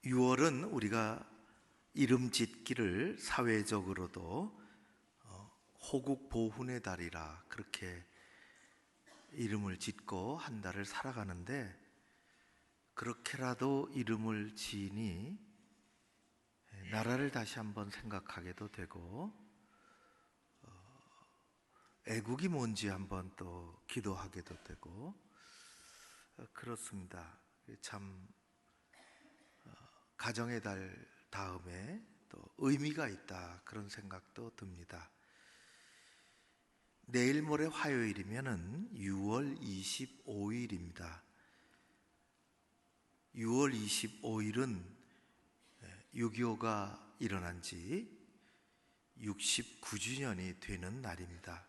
6월은 우리가 이름 짓기를 사회적으로도 호국 보훈의 달이라 그렇게 이름을 짓고 한 달을 살아가는데, 그렇게라도 이름을 지으니 나라를 다시 한번 생각하게도 되고 애국이 뭔지 한번 또 기도하게도 되고 그렇습니다. 참 가정의 달 다음에 또 의미가 있다, 그런 생각도 듭니다. 내일 모레 화요일이면은 6월 25일입니다. 6월 25일은 6.25가 일어난 지 69주년이 되는 날입니다.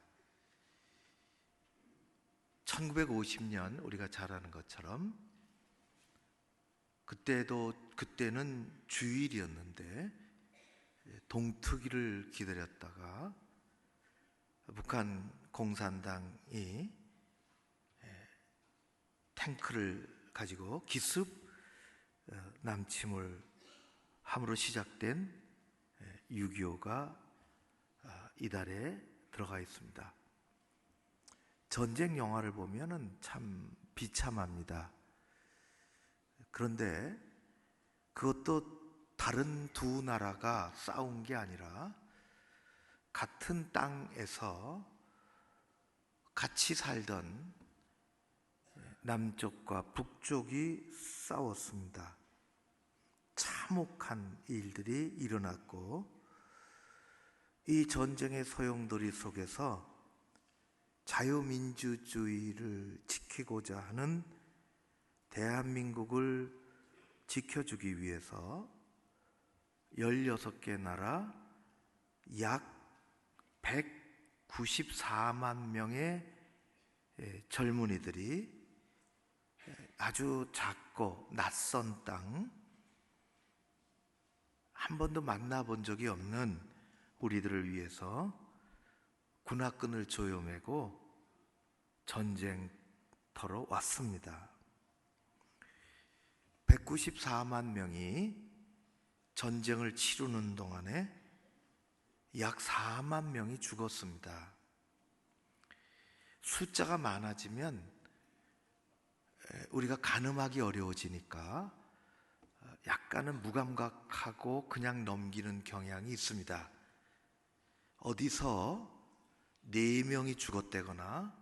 1950년 우리가 잘 아는 것처럼 그때는 주일이었는데 동트기를 기다렸다가 북한 공산당이 탱크를 가지고 기습 남침을 함으로 시작된 6.25가 이달에 들어가 있습니다. 전쟁 영화를 보면은 참 비참합니다. 그런데 그것도 다른 두 나라가 싸운 게 아니라 같은 땅에서 같이 살던 남쪽과 북쪽이 싸웠습니다. 참혹한 일들이 일어났고, 이 전쟁의 소용돌이 속에서 자유민주주의를 지키고자 하는 대한민국을 지켜주기 위해서 16개 나라 약 194만 명의 젊은이들이 아주 작고 낯선 땅, 한 번도 만나본 적이 없는 우리들을 위해서 군화끈을 조여매고 전쟁터로 왔습니다. 194만 명이 전쟁을 치르는 동안에 약 4만 명이 죽었습니다. 숫자가 많아지면 우리가 가늠하기 어려워지니까 약간은 무감각하고 그냥 넘기는 경향이 있습니다. 어디서 4명이 죽었다거나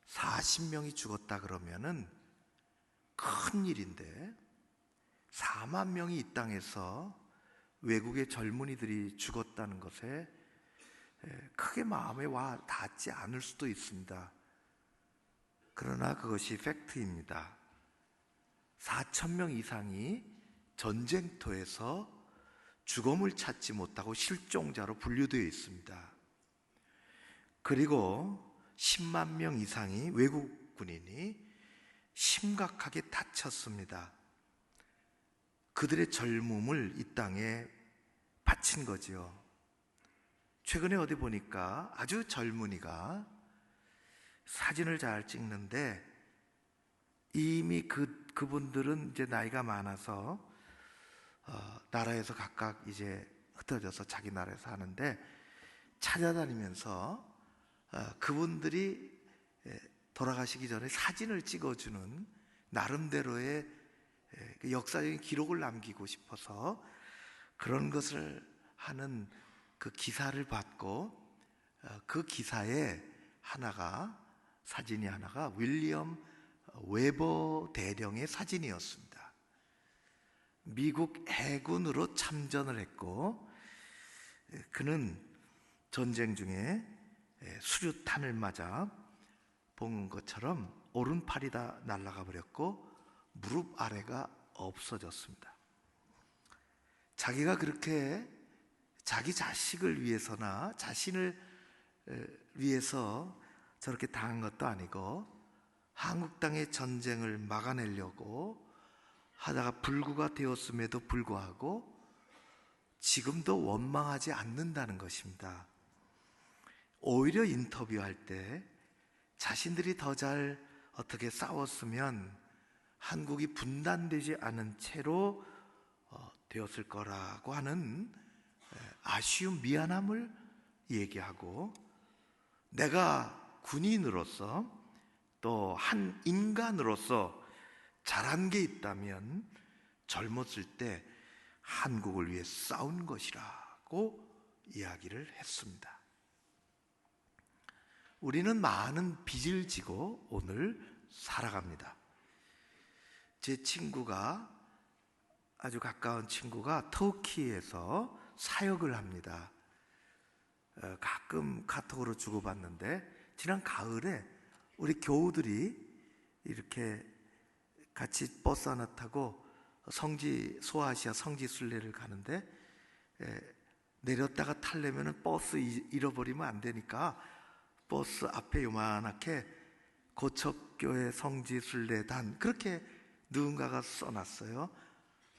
40명이 죽었다 그러면은 큰 일인데, 4만 명이 이 땅에서 외국의 젊은이들이 죽었다는 것에 크게 마음에 와 닿지 않을 수도 있습니다. 그러나 그것이 팩트입니다. 4천 명 이상이 전쟁터에서 죽음을 찾지 못하고 실종자로 분류되어 있습니다. 그리고 10만 명 이상이 외국 군인이 심각하게 다쳤습니다. 그들의 젊음을 이 땅에 바친 거지요. 최근에 어디 보니까 아주 젊은이가 사진을 잘 찍는데, 이미 그분들은 이제 나이가 많아서 나라에서 각각 이제 흩어져서 자기 나라에서 하는데, 찾아다니면서 그분들이 돌아가시기 전에 사진을 찍어주는 나름대로의 역사적인 기록을 남기고 싶어서 그런 것을 하는 그 기사를 받고, 그 기사에 사진이 하나가 윌리엄 웨버 대령의 사진이었습니다. 미국 해군으로 참전을 했고, 그는 전쟁 중에 수류탄을 맞아 본 것처럼 오른팔이 다 날아가 버렸고 무릎 아래가 없어졌습니다. 자기가 그렇게 자기 자식을 위해서나 자신을 위해서 저렇게 당한 것도 아니고, 한국 땅의 전쟁을 막아내려고 하다가 불구가 되었음에도 불구하고 지금도 원망하지 않는다는 것입니다. 오히려 인터뷰할 때 자신들이 더 잘 어떻게 싸웠으면 한국이 분단되지 않은 채로 되었을 거라고 하는 아쉬움, 미안함을 얘기하고, 내가 군인으로서 또 한 인간으로서 잘한 게 있다면 젊었을 때 한국을 위해 싸운 것이라고 이야기를 했습니다. 우리는 많은 빚을 지고 오늘 살아갑니다. 제 친구가, 아주 가까운 친구가 터키에서 사역을 합니다. 가끔 카톡으로 주고받는데, 지난 가을에 우리 교우들이 이렇게 같이 버스 하나 타고 소아시아 성지 순례를 가는데, 내렸다가 타려면 버스 잃어버리면 안 되니까 버스 앞에 요만하게 고척교회 성지 순례단, 그렇게 누군가가 써놨어요.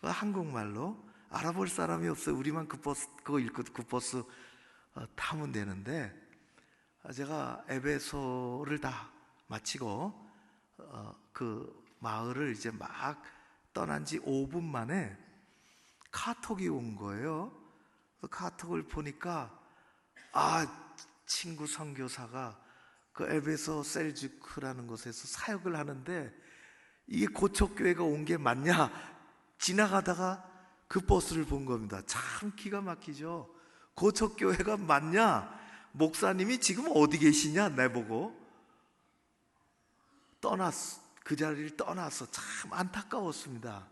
한국말로. 알아볼 사람이 없어요. 우리만 그 버스, 그거 읽고 그 버스 타면 되는데, 제가 에베소를 다 마치고 그 마을을 이제 막 떠난 지 5분 만에 카톡이 온 거예요. 카톡을 보니까, 친구 선교사가 그 에베소 셀주크라는 곳에서 사역을 하는데, 이게 고척교회가 온 게 맞냐? 지나가다가 그 버스를 본 겁니다. 참 기가 막히죠. 고척교회가 맞냐? 목사님이 지금 어디 계시냐? 내보고 그 자리를 떠나서 참 안타까웠습니다.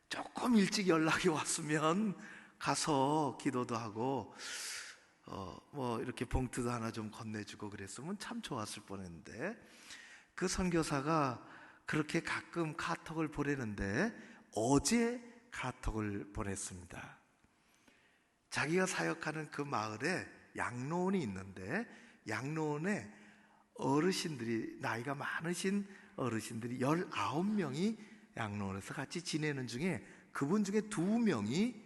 조금 일찍 연락이 왔으면 가서 기도도 하고 이렇게 봉투도 하나 좀 건네주고 그랬으면 참 좋았을 뻔했는데, 그 선교사가 그렇게 가끔 카톡을 보내는데 어제 카톡을 보냈습니다. 자기가 사역하는 그 마을에 양로원이 있는데, 양로원에 어르신들이, 나이가 많으신 어르신들이 19명이 양로원에서 같이 지내는 중에, 그분 중에 2명이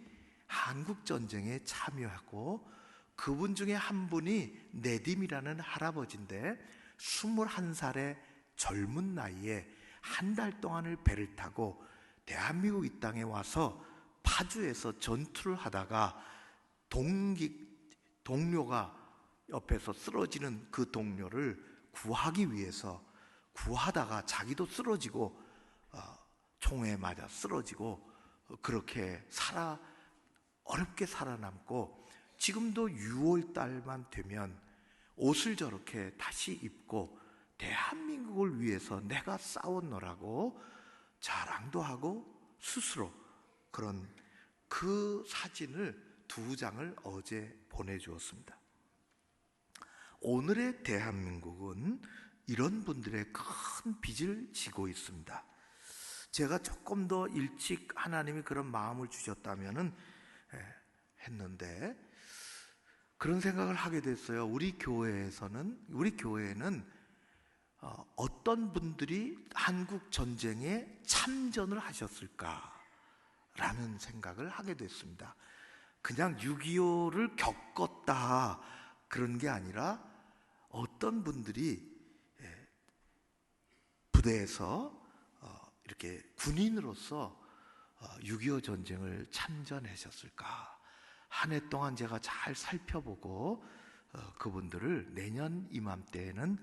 한국전쟁에 참여하고, 그분 중에 한 분이 네딤이라는 할아버지인데 21살의 젊은 나이에 한 달 동안을 배를 타고 대한민국 이 땅에 와서 파주에서 전투를 하다가 동료가 옆에서 쓰러지는 그 동료를 구하기 위해서 구하다가 자기도 쓰러지고 총에 맞아 쓰러지고, 그렇게 어렵게 살아남고, 지금도 6월 달만 되면 옷을 저렇게 다시 입고 대한민국을 위해서 내가 싸웠노라고 자랑도 하고 스스로 그런 그 사진을 2장을 어제 보내주었습니다. 오늘의 대한민국은 이런 분들의 큰 빚을 지고 있습니다. 제가 조금 더 일찍 하나님이 그런 마음을 주셨다면 했는데, 그런 생각을 하게 됐어요. 우리 교회에는 어떤 분들이 한국 전쟁에 참전을 하셨을까라는 생각을 하게 됐습니다. 그냥 6.25를 겪었다 그런 게 아니라, 어떤 분들이 부대에서 이렇게 군인으로서 6.25 전쟁을 참전하셨을까. 한 해 동안 제가 잘 살펴보고 그분들을 내년 이맘때에는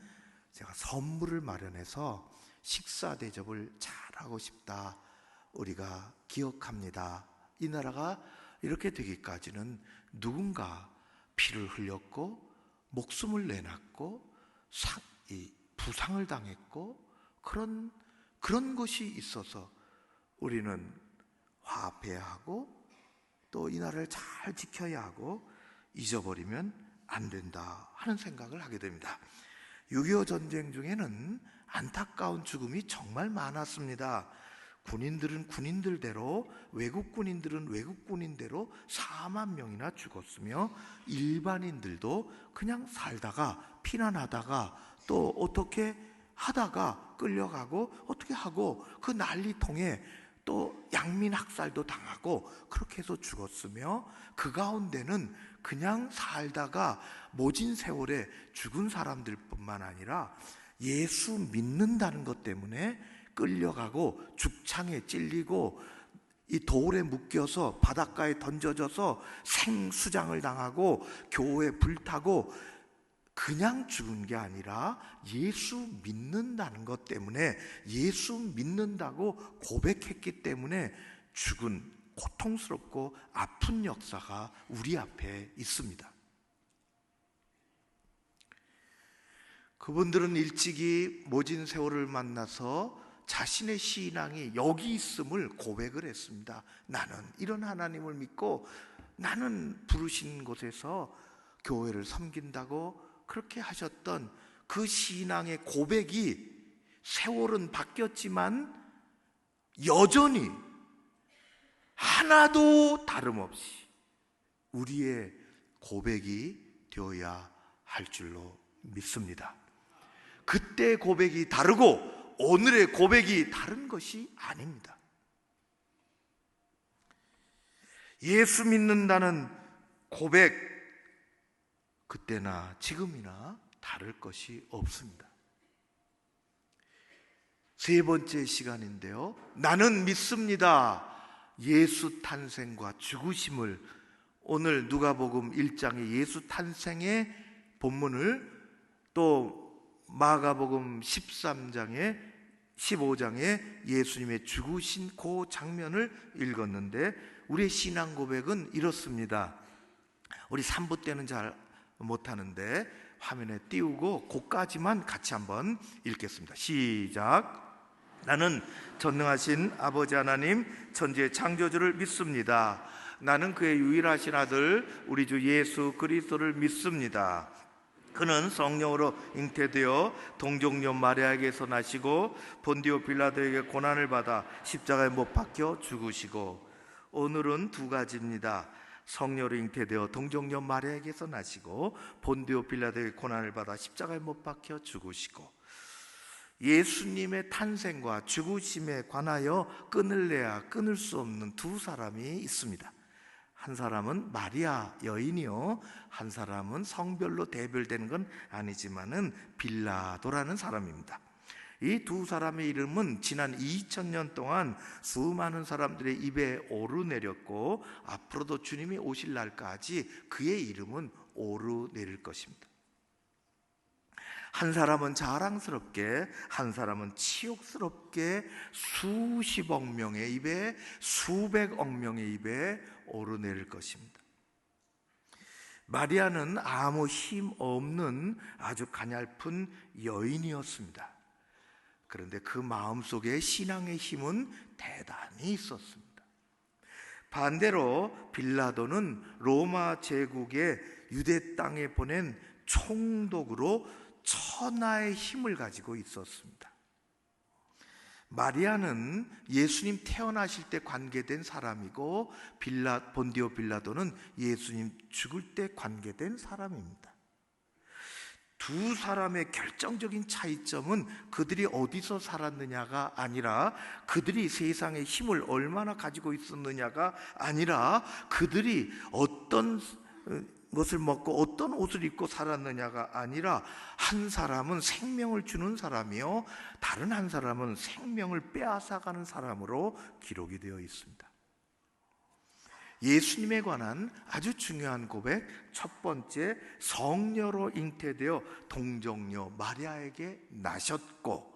제가 선물을 마련해서 식사 대접을 잘하고 싶다. 우리가 기억합니다. 이 나라가 이렇게 되기까지는 누군가 피를 흘렸고 목숨을 내놨고 부상을 당했고, 그런 것이 있어서 우리는 화합해야 하고, 또 이 나라를 잘 지켜야 하고, 잊어버리면 안 된다 하는 생각을 하게 됩니다. 6.25 전쟁 중에는 안타까운 죽음이 정말 많았습니다. 군인들은 군인들대로, 외국 군인들은 외국 군인대로 4만 명이나 죽었으며, 일반인들도 그냥 살다가 피난하다가 또 어떻게 하다가 끌려가고 어떻게 하고, 그 난리통에 또 양민 학살도 당하고 그렇게 해서 죽었으며, 그 가운데는 그냥 살다가 모진 세월에 죽은 사람들 뿐만 아니라 예수 믿는다는 것 때문에 끌려가고 죽창에 찔리고 이 돌에 묶여서 바닷가에 던져져서 생수장을 당하고 교회에 불타고 그냥 죽은 게 아니라 예수 믿는다는 것 때문에, 예수 믿는다고 고백했기 때문에 죽은 고통스럽고 아픈 역사가 우리 앞에 있습니다. 그분들은 일찍이 모진 세월을 만나서 자신의 신앙이 여기 있음을 고백을 했습니다. 나는 이런 하나님을 믿고 나는 부르신 곳에서 교회를 섬긴다고 그렇게 하셨던 그 신앙의 고백이 세월은 바뀌었지만 여전히 하나도 다름없이 우리의 고백이 되어야 할 줄로 믿습니다. 그때 고백이 다르고 오늘의 고백이 다른 것이 아닙니다. 예수 믿는다는 고백, 그때나 지금이나 다를 것이 없습니다. 세 번째 시간인데요, 나는 믿습니다. 예수 탄생과 죽으심을, 오늘 누가복음 1장의 예수 탄생의 본문을, 또 마가복음 13장에 15장에 예수님의 죽으신 그 장면을 읽었는데, 우리의 신앙 고백은 이렇습니다. 우리 3부 때는 잘 못하는데 화면에 띄우고 그까지만 같이 한번 읽겠습니다. 시작. 나는 전능하신 아버지 하나님 천지의 창조주를 믿습니다. 나는 그의 유일하신 아들 우리 주 예수 그리스도를 믿습니다. 그는 성령으로 잉태되어 동정녀 마리아에게서 나시고 본디오 빌라도에게 고난을 받아 십자가에 못 박혀 죽으시고, 오늘은 두 가지입니다. 성령으로 잉태되어 동정녀 마리아에게서 나시고 본디오 빌라도에게 고난을 받아 십자가에 못 박혀 죽으시고, 예수님의 탄생과 죽으심에 관하여 끊을래야 끊을 수 없는 두 사람이 있습니다. 한 사람은 마리아 여인이요, 한 사람은 성별로 대별되는 건 아니지만은 빌라도라는 사람입니다. 이 두 사람의 이름은 지난 2000년 동안 수많은 사람들의 입에 오르내렸고 앞으로도 주님이 오실 날까지 그의 이름은 오르내릴 것입니다. 한 사람은 자랑스럽게, 한 사람은 치욕스럽게 수십억 명의 입에, 수백억 명의 입에 오르내릴 것입니다. 마리아는 아무 힘 없는 아주 가냘픈 여인이었습니다. 그런데 그 마음속에 신앙의 힘은 대단히 있었습니다. 반대로 빌라도는 로마 제국의 유대 땅에 보낸 총독으로 천하의 힘을 가지고 있었습니다. 마리아는 예수님 태어나실 때 관계된 사람이고 본디오 빌라도는 예수님 죽을 때 관계된 사람입니다. 두 사람의 결정적인 차이점은 그들이 어디서 살았느냐가 아니라, 그들이 세상의 힘을 얼마나 가지고 있었느냐가 아니라, 그들이 어떤 것을 먹고 어떤 옷을 입고 살았느냐가 아니라, 한 사람은 생명을 주는 사람이요, 다른 한 사람은 생명을 빼앗아가는 사람으로 기록이 되어 있습니다. 예수님에 관한 아주 중요한 고백, 첫 번째, 성녀로 잉태되어 동정녀 마리아에게 나셨고,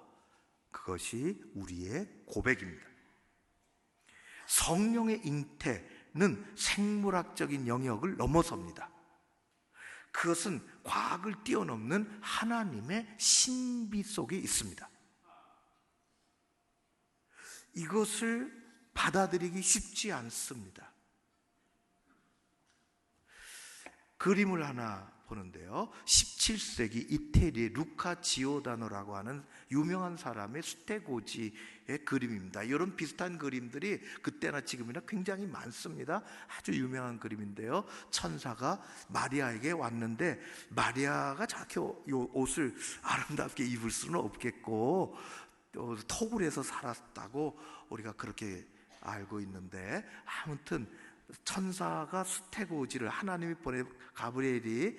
그것이 우리의 고백입니다. 성령의 잉태는 생물학적인 영역을 넘어섭니다. 그것은 과학을 뛰어넘는 하나님의 신비 속에 있습니다. 이것을 받아들이기 쉽지 않습니다. 그림을 하나 보는데요, 17세기 이태리의 루카 지오다노라고 하는 유명한 사람의 수테고지의 그림입니다. 이런 비슷한 그림들이 그때나 지금이나 굉장히 많습니다. 아주 유명한 그림인데요, 천사가 마리아에게 왔는데, 마리아가 저렇게 옷을 아름답게 입을 수는 없겠고 토굴에서 살았다고 우리가 그렇게 알고 있는데, 아무튼 천사가 수테고지를, 하나님이 보낸 가브리엘이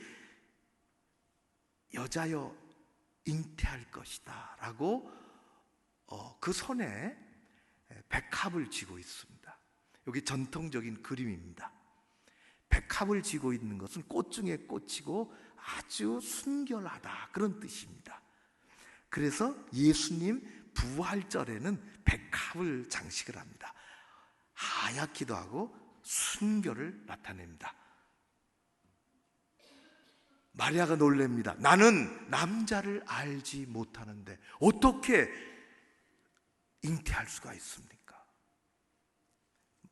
여자여 잉태할 것이다 라고 그 손에 백합을 쥐고 있습니다. 여기 전통적인 그림입니다. 백합을 쥐고 있는 것은 꽃 중에 꽃이고 아주 순결하다, 그런 뜻입니다. 그래서 예수님 부활절에는 백합을 장식을 합니다. 하얗기도 하고 순결을 나타냅니다. 마리아가 놀랍니다. 나는 남자를 알지 못하는데 어떻게 잉태할 수가 있습니까?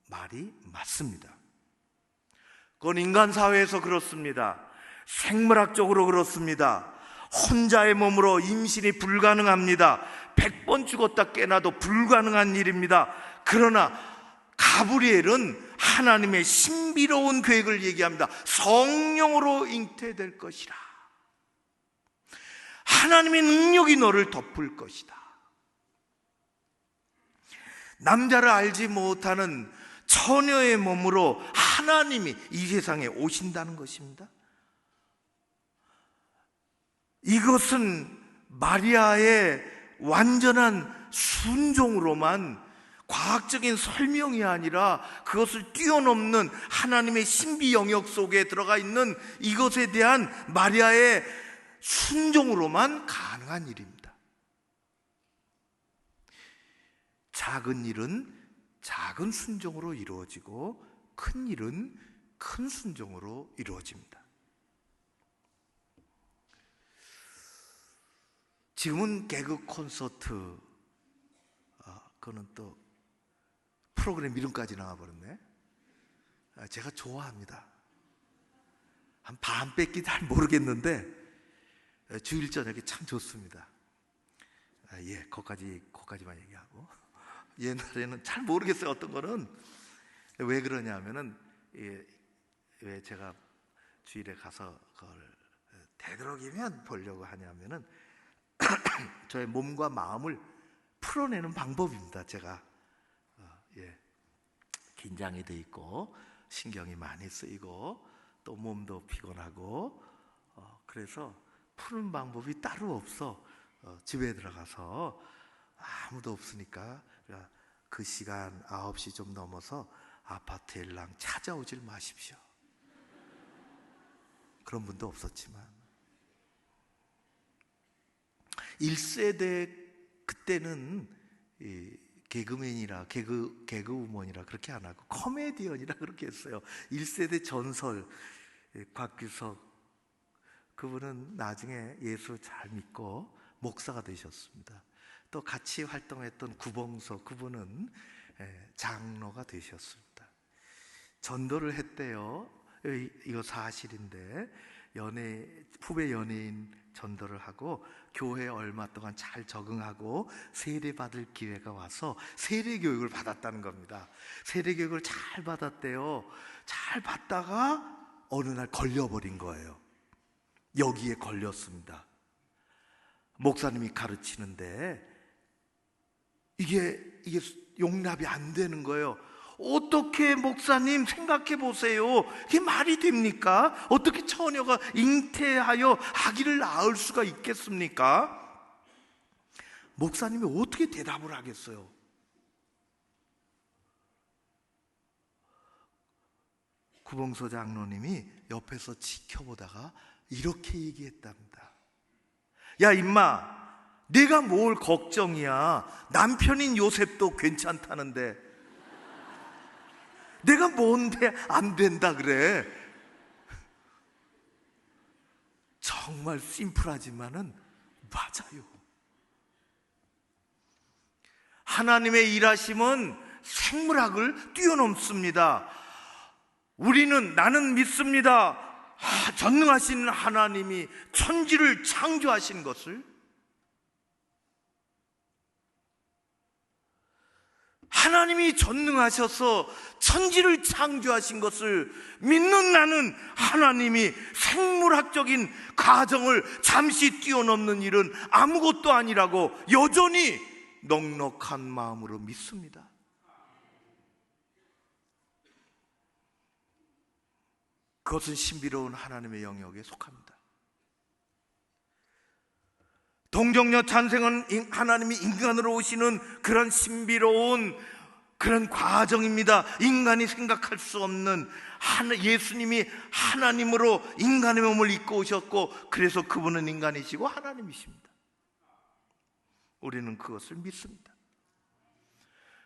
말이 맞습니다. 그건 인간 사회에서 그렇습니다. 생물학적으로 그렇습니다. 혼자의 몸으로 임신이 불가능합니다. 100번 죽었다 깨나도 불가능한 일입니다. 그러나 가브리엘은 하나님의 신비로운 계획을 얘기합니다. 성령으로 잉태될 것이라. 하나님의 능력이 너를 덮을 것이다. 남자를 알지 못하는 처녀의 몸으로 하나님이 이 세상에 오신다는 것입니다. 이것은 마리아의 완전한 순종으로만, 과학적인 설명이 아니라 그것을 뛰어넘는 하나님의 신비 영역 속에 들어가 있는 이것에 대한 마리아의 순종으로만 가능한 일입니다. 작은 일은 작은 순종으로 이루어지고 큰 일은 큰 순종으로 이루어집니다. 지금은 개그 콘서트, 그거는 또 프로그램 이름까지 나와버렸네. 제가 좋아합니다. 한 반 뺏기 잘 모르겠는데 주일 저녁에 참 좋습니다. 거기까지만 얘기하고, 옛날에는 잘 모르겠어요. 어떤 거는 왜 그러냐면은, 왜 제가 주일에 가서 그걸 되도록이면 보려고 하냐면은 저의 몸과 마음을 풀어내는 방법입니다. 제가 긴장이 돼 있고 신경이 많이 쓰이고 또 몸도 피곤하고, 그래서 푸는 방법이 따로 없어. 집에 들어가서 아무도 없으니까 그 시간 9시 좀 넘어서 아파트 일랑 찾아오질 마십시오. 그런 분도 없었지만 1세대 그때는 개그맨이라 개그우먼이라 그렇게 안 하고 코미디언이라 그렇게 했어요. 1세대 전설 곽규석, 그분은 나중에 예수 잘 믿고 목사가 되셨습니다. 또 같이 활동했던 구봉서, 그분은 장로가 되셨습니다. 전도를 했대요. 이거 사실인데, 후배 연예인 전도를 하고 교회에 얼마 동안 잘 적응하고 세례받을 기회가 와서 세례교육을 받았다는 겁니다. 세례교육을 잘 받았대요. 잘 받다가 어느 날 걸려버린 거예요. 여기에 걸렸습니다. 목사님이 가르치는데 이게 용납이 안 되는 거예요. 어떻게, 목사님 생각해 보세요. 이게 말이 됩니까? 어떻게 처녀가 잉태하여 아기를 낳을 수가 있겠습니까? 목사님이 어떻게 대답을 하겠어요? 구봉서 장로님이 옆에서 지켜보다가 이렇게 얘기했답니다. 야 임마, 네가 뭘 걱정이야. 남편인 요셉도 괜찮다는데 내가 뭔데 안 된다 그래. 정말 심플하지만은 맞아요. 하나님의 일하심은 생물학을 뛰어넘습니다. 나는 믿습니다. 전능하신 하나님이 천지를 창조하신 것을, 하나님이 전능하셔서 천지를 창조하신 것을 믿는 나는 하나님이 생물학적인 가정을 잠시 뛰어넘는 일은 아무것도 아니라고 여전히 넉넉한 마음으로 믿습니다. 그것은 신비로운 하나님의 영역에 속합니다. 동정녀 탄생은 하나님이 인간으로 오시는 그런 신비로운 그런 과정입니다. 인간이 생각할 수 없는 예수님이 하나님으로 인간의 몸을 입고 오셨고, 그래서 그분은 인간이시고 하나님이십니다. 우리는 그것을 믿습니다.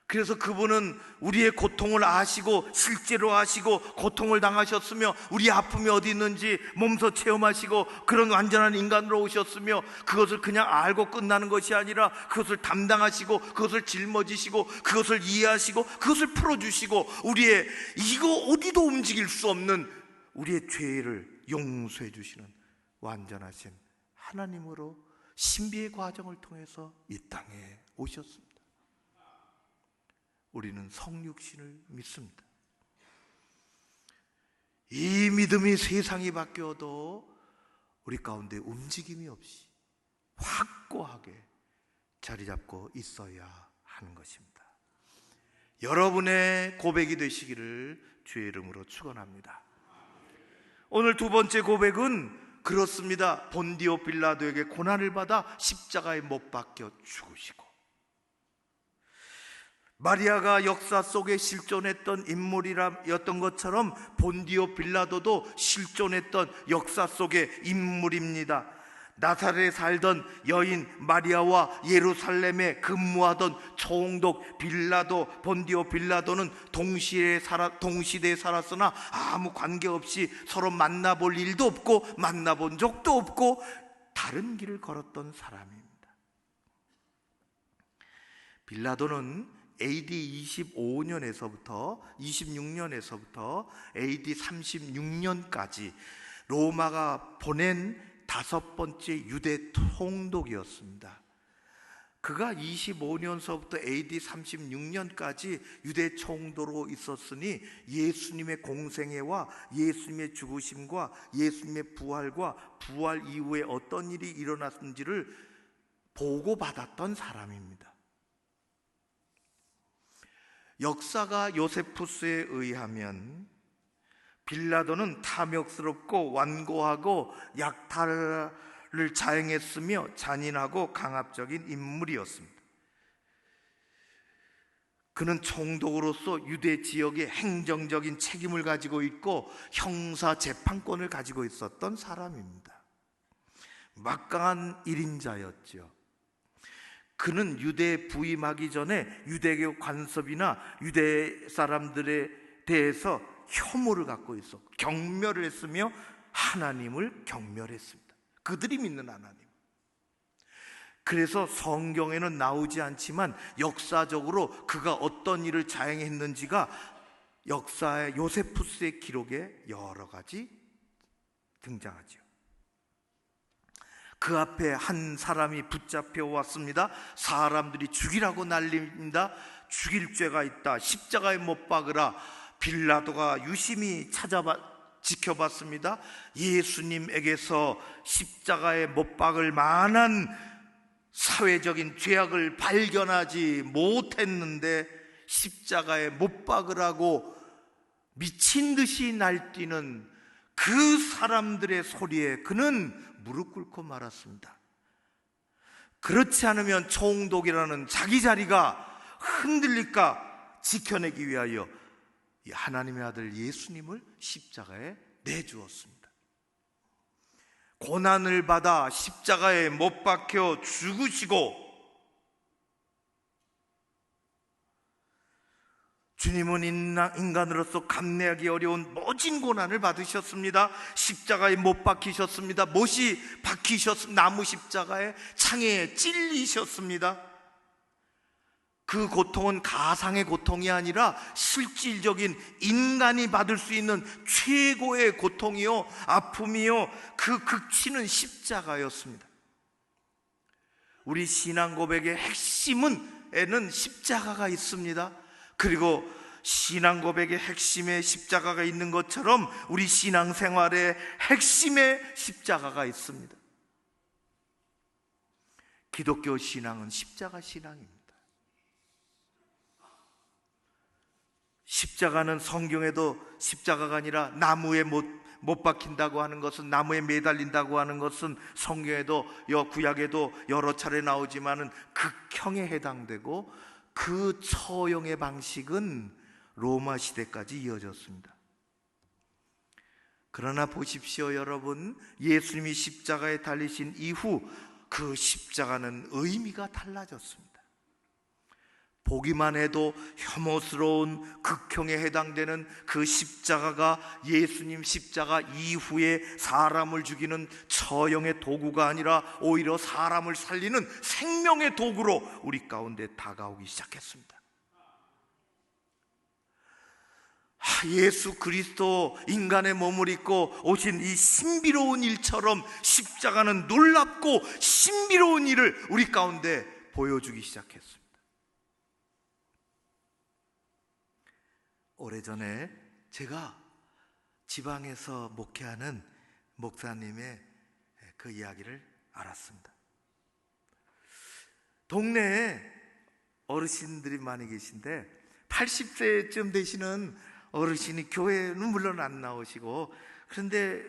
그래서 그분은 우리의 고통을 아시고 실제로 아시고 고통을 당하셨으며 우리 아픔이 어디 있는지 몸소 체험하시고 그런 완전한 인간으로 오셨으며, 그것을 그냥 알고 끝나는 것이 아니라 그것을 담당하시고 그것을 짊어지시고 그것을 이해하시고 그것을 풀어주시고 우리의 이거 어디도 움직일 수 없는 우리의 죄를 용서해 주시는 완전하신 하나님으로 신비의 과정을 통해서 이 땅에 오셨습니다. 우리는 성육신을 믿습니다. 이 믿음이 세상이 바뀌어도 우리 가운데 움직임이 없이 확고하게 자리 잡고 있어야 하는 것입니다. 여러분의 고백이 되시기를 주의 이름으로 축원합니다. 오늘 두 번째 고백은 그렇습니다. 본디오 빌라도에게 고난을 받아 십자가에 못 박혀 죽으시고, 마리아가 역사 속에 실존했던 인물이었던 것처럼 본디오 빌라도도 실존했던 역사 속의 인물입니다. 나사렛에 살던 여인 마리아와 예루살렘에 근무하던 총독 빌라도, 본디오 빌라도는 동시대에 살았으나 아무 관계없이 서로 만나볼 일도 없고 만나본 적도 없고 다른 길을 걸었던 사람입니다. 빌라도는 AD 26년에서부터 AD 36년까지 로마가 보낸 5번째 유대 총독이었습니다. 그가 25년서부터 AD 36년까지 유대 총독으로 있었으니 예수님의 공생애와 예수님의 죽으심과 예수님의 부활과 부활 이후에 어떤 일이 일어났는지를 보고받았던 사람입니다. 역사가 요세푸스에 의하면 빌라도는 탐욕스럽고 완고하고 약탈을 자행했으며 잔인하고 강압적인 인물이었습니다. 그는 총독으로서 유대 지역의 행정적인 책임을 가지고 있고 형사 재판권을 가지고 있었던 사람입니다. 막강한 1인자였죠. 그는 유대에 부임하기 전에 유대교 관습이나 유대 사람들에 대해서 혐오를 갖고 있었고 경멸을 했으며 하나님을 경멸했습니다. 그들이 믿는 하나님. 그래서 성경에는 나오지 않지만 역사적으로 그가 어떤 일을 자행했는지가 역사의 요세푸스의 기록에 여러 가지 등장하죠. 그 앞에 한 사람이 붙잡혀 왔습니다. 사람들이 죽이라고 난립니다. 죽일 죄가 있다. 십자가에 못 박으라. 빌라도가 유심히 지켜봤습니다. 예수님에게서 십자가에 못 박을 만한 사회적인 죄악을 발견하지 못했는데 십자가에 못 박으라고 미친 듯이 날뛰는 그 사람들의 소리에 그는 무릎 꿇고 말았습니다. 그렇지 않으면 총독이라는 자기 자리가 흔들릴까 지켜내기 위하여 하나님의 아들 예수님을 십자가에 내주었습니다. 고난을 받아 십자가에 못 박혀 죽으시고, 주님은 인간으로서 감내하기 어려운 모진 고난을 받으셨습니다. 십자가에 못 박히셨습니다. 못이 박히셨습니다. 나무 십자가에 창에 찔리셨습니다. 그 고통은 가상의 고통이 아니라 실질적인 인간이 받을 수 있는 최고의 고통이요, 아픔이요, 그 극치는 십자가였습니다. 우리 신앙 고백의 핵심에는 십자가가 있습니다. 그리고 신앙 고백의 핵심에 십자가가 있는 것처럼 우리 신앙생활의 핵심에 십자가가 있습니다. 기독교 신앙은 십자가 신앙입니다. 십자가는 성경에도 십자가가 아니라 나무에 못 박힌다고 하는 것은, 나무에 매달린다고 하는 것은 성경에도 구약에도 여러 차례 나오지만은 극형에 해당되고, 그 처형의 방식은 로마 시대까지 이어졌습니다. 그러나 보십시오, 여러분. 예수님이 십자가에 달리신 이후 그 십자가는 의미가 달라졌습니다. 보기만 해도 혐오스러운 극형에 해당되는 그 십자가가 예수님 십자가 이후에 사람을 죽이는 처형의 도구가 아니라 오히려 사람을 살리는 생명의 도구로 우리 가운데 다가오기 시작했습니다. 예수 그리스도 인간의 몸을 입고 오신 이 신비로운 일처럼 십자가는 놀랍고 신비로운 일을 우리 가운데 보여주기 시작했습니다. 오래전에 제가 지방에서 목회하는 목사님의 그 이야기를 알았습니다. 동네에 어르신들이 많이 계신데 80세쯤 되시는 어르신이 교회는 물론 안 나오시고, 그런데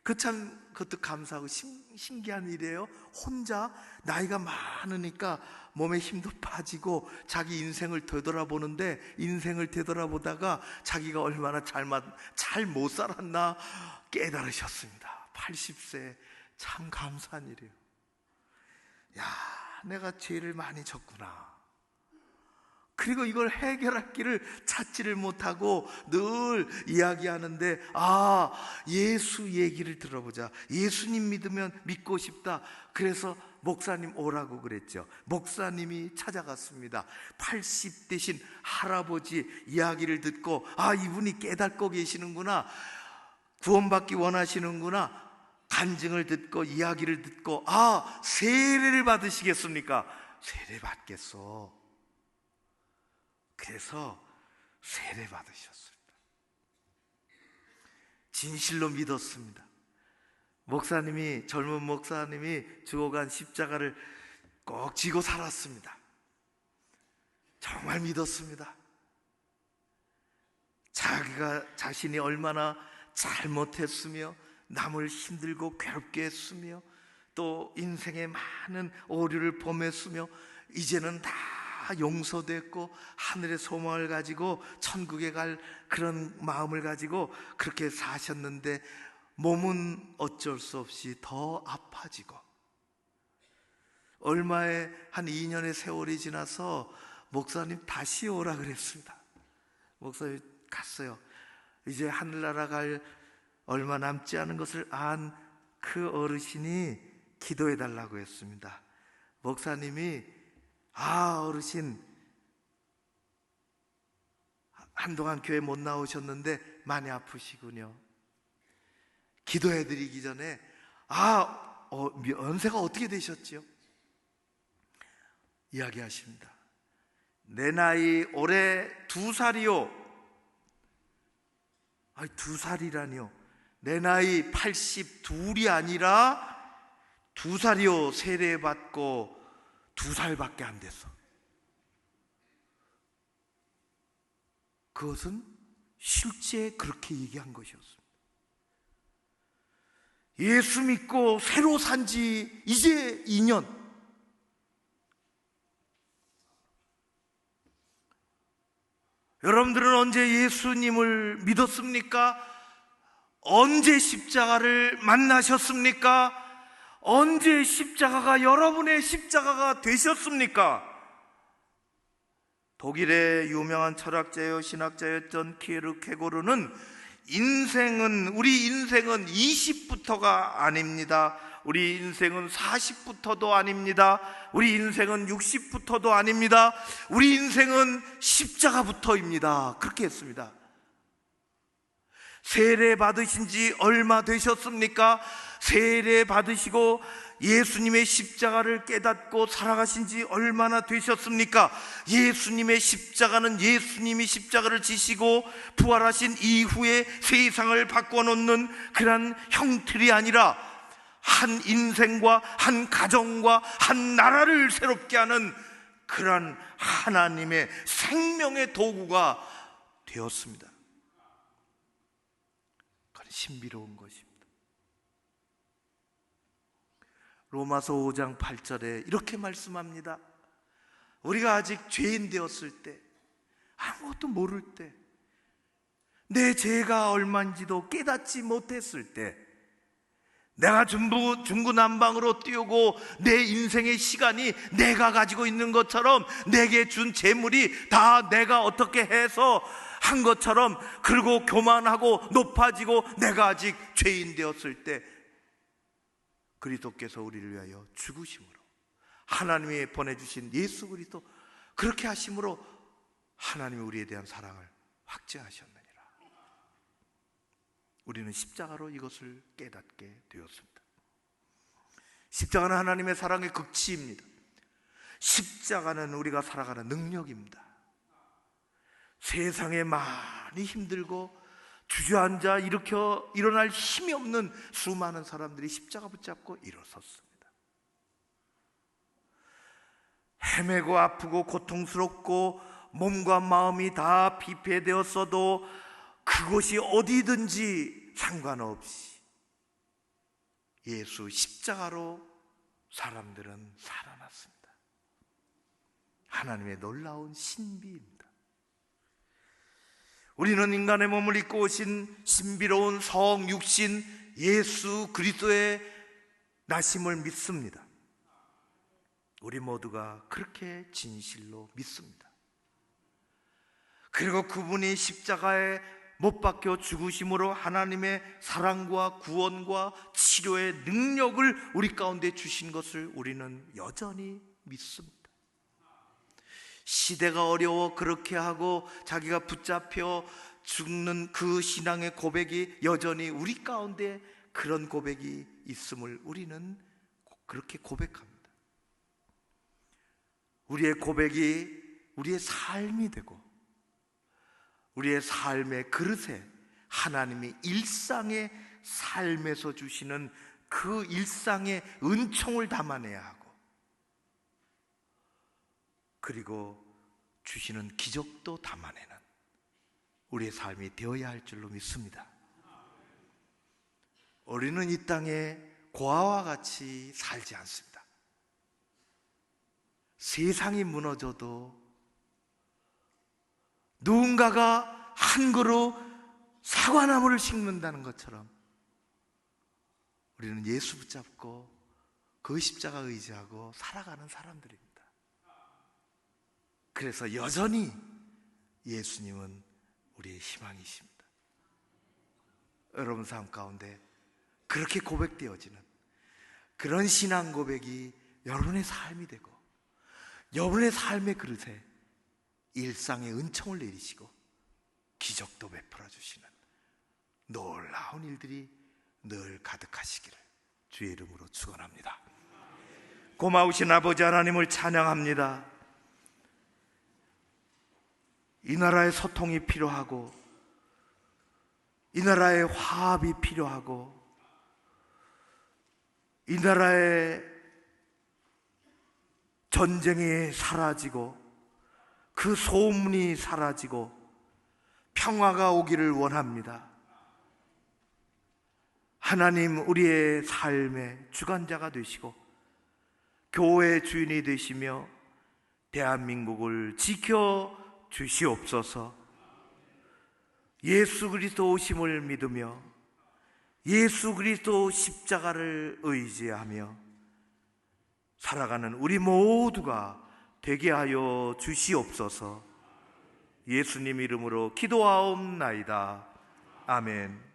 그것도 감사하고 신기한 일이에요. 혼자 나이가 많으니까 몸에 힘도 빠지고 자기 인생을 되돌아보는데, 인생을 되돌아보다가 자기가 얼마나 잘 못 살았나 깨달으셨습니다. 80세. 참 감사한 일이에요. 야, 내가 죄를 많이 졌구나. 그리고 이걸 해결할 길을 찾지를 못하고 늘 이야기하는데, 예수 얘기를 들어보자. 예수님 믿고 싶다. 그래서 목사님 오라고 그랬죠. 목사님이 찾아갔습니다. 80 되신 할아버지 이야기를 듣고, 이분이 깨닫고 계시는구나, 구원받기 원하시는구나, 간증을 듣고 이야기를 듣고, 세례를 받으시겠습니까? 세례 받겠어. 그래서 세례 받으셨습니다. 진실로 믿었습니다. 젊은 목사님이 죽어간 십자가를 꼭 지고 살았습니다. 정말 믿었습니다. 자신이 얼마나 잘못했으며 남을 힘들고 괴롭게 했으며 또 인생에 많은 오류를 범했으며 이제는 다 용서됐고 하늘의 소망을 가지고 천국에 갈 그런 마음을 가지고 그렇게 사셨는데, 몸은 어쩔 수 없이 더 아파지고, 얼마에 한 2년의 세월이 지나서 목사님 다시 오라 그랬습니다. 목사님 갔어요. 이제 하늘나라 갈 얼마 남지 않은 것을 안 그 어르신이 기도해 달라고 했습니다. 목사님이 어르신 한동안 교회 못 나오셨는데 많이 아프시군요. 기도해 드리기 전에 연세가 어떻게 되셨지요? 이야기하십니다. 내 나이 올해 2살이요. 2살이라니요. 내 나이 82이 아니라 2살이요. 세례받고 2살밖에 안 됐어. 그것은 실제 그렇게 얘기한 것이었습니다. 예수 믿고 새로 산 지 이제 2년. 여러분들은 언제 예수님을 믿었습니까? 언제 십자가를 만나셨습니까? 언제 십자가가 여러분의 십자가가 되셨습니까? 독일의 유명한 철학자요 신학자였던 키에르케고르는 우리 인생은 20부터가 아닙니다. 우리 인생은 40부터도 아닙니다. 우리 인생은 60부터도 아닙니다. 우리 인생은 십자가부터입니다. 그렇게 했습니다. 세례 받으신 지 얼마 되셨습니까? 세례 받으시고 예수님의 십자가를 깨닫고 살아가신 지 얼마나 되셨습니까? 예수님의 십자가는 예수님이 십자가를 지시고 부활하신 이후에 세상을 바꿔놓는 그런 형틀이 아니라 한 인생과 한 가정과 한 나라를 새롭게 하는 그런 하나님의 생명의 도구가 되었습니다. 그건 신비로운 것입니다. 로마서 5장 8절에 이렇게 말씀합니다. 우리가 아직 죄인 되었을 때, 아무것도 모를 때, 내 죄가 얼마인지도 깨닫지 못했을 때, 내가 중구난방으로 뛰고 내 인생의 시간이 내가 가지고 있는 것처럼, 내게 준 재물이 다 내가 어떻게 해서 한 것처럼, 그리고 교만하고 높아지고 내가 아직 죄인 되었을 때, 그리스도께서 우리를 위하여 죽으심으로, 하나님이 보내주신 예수 그리스도, 그렇게 하심으로 하나님이 우리에 대한 사랑을 확증하셨느니라. 우리는 십자가로 이것을 깨닫게 되었습니다. 십자가는 하나님의 사랑의 극치입니다. 십자가는 우리가 살아가는 능력입니다. 세상에 많이 힘들고 주저앉아 일어날 힘이 없는 수많은 사람들이 십자가 붙잡고 일어섰습니다. 헤매고 아프고 고통스럽고 몸과 마음이 다 피폐되었어도 그곳이 어디든지 상관없이 예수 십자가로 사람들은 살아났습니다. 하나님의 놀라운 신비입니다. 우리는 인간의 몸을 입고 오신 신비로운 성 육신 예수 그리스도의 나심을 믿습니다. 우리 모두가 그렇게 진실로 믿습니다. 그리고 그분이 십자가에 못 박혀 죽으심으로 하나님의 사랑과 구원과 치료의 능력을 우리 가운데 주신 것을 우리는 여전히 믿습니다. 시대가 어려워 그렇게 하고 자기가 붙잡혀 죽는 그 신앙의 고백이 여전히 우리 가운데 그런 고백이 있음을 우리는 그렇게 고백합니다. 우리의 고백이 우리의 삶이 되고, 우리의 삶의 그릇에 하나님이 일상의 삶에서 주시는 그 일상의 은총을 담아내야 하고, 그리고 주시는 기적도 담아내는 우리의 삶이 되어야 할 줄로 믿습니다. 우리는 이 땅에 고아와 같이 살지 않습니다. 세상이 무너져도 누군가가 한 그루 사과나무를 심는다는 것처럼 우리는 예수 붙잡고 그 십자가 의지하고 살아가는 사람들입니다. 그래서 여전히 예수님은 우리의 희망이십니다. 여러분 삶 가운데 그렇게 고백되어지는 그런 신앙 고백이 여러분의 삶이 되고, 여러분의 삶의 그릇에 일상의 은총을 내리시고 기적도 베풀어 주시는 놀라운 일들이 늘 가득하시기를 주의 이름으로 축원합니다. 고마우신 아버지 하나님을 찬양합니다. 이 나라의 소통이 필요하고, 이 나라의 화합이 필요하고, 이 나라의 전쟁이 사라지고 그 소문이 사라지고 평화가 오기를 원합니다. 하나님, 우리의 삶의 주관자가 되시고 교회의 주인이 되시며 대한민국을 지켜 주시옵소서. 예수 그리스도 오심을 믿으며 예수 그리스도 십자가를 의지하며 살아가는 우리 모두가 되게 하여 주시옵소서. 예수님 이름으로 기도하옵나이다. 아멘.